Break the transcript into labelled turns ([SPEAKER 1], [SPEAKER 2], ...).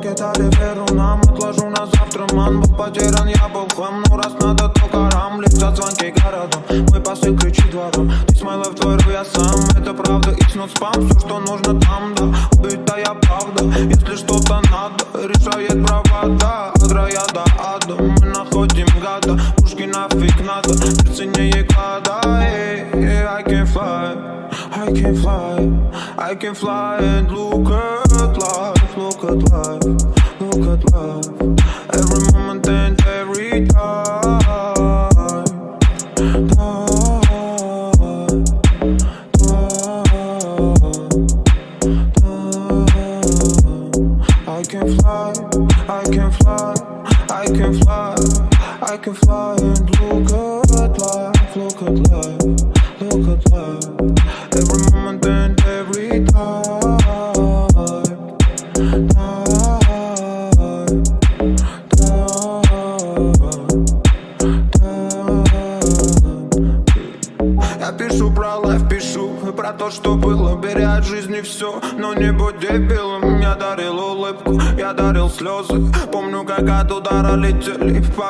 [SPEAKER 1] пакета риверу нам отложу на завтра, ман. Был потерян, я был хлам, ну раз надо, то карам. Летят звонки городом, мой посыл кричит двором. Ты смайлов творю я сам, это правда, it's not спам. Все, что нужно там, да, убитая правда. Если что-то надо, решает провода. От рая до ада, мы находим гада. Пушки нафиг надо, сердце не яклада. I can fly, I can fly, I can fly and look at life, look at life, look at life. Every moment and every time, I can fly, I can fly, I can fly, I can fly and look at life, look at life, look at life. Every moment and every time, Я пишу про лайф, пишу про то, что было. Бери от жизни все, но не будь дебилом. Я дарил улыбку, я дарил слезы. Помню, как от удара летели по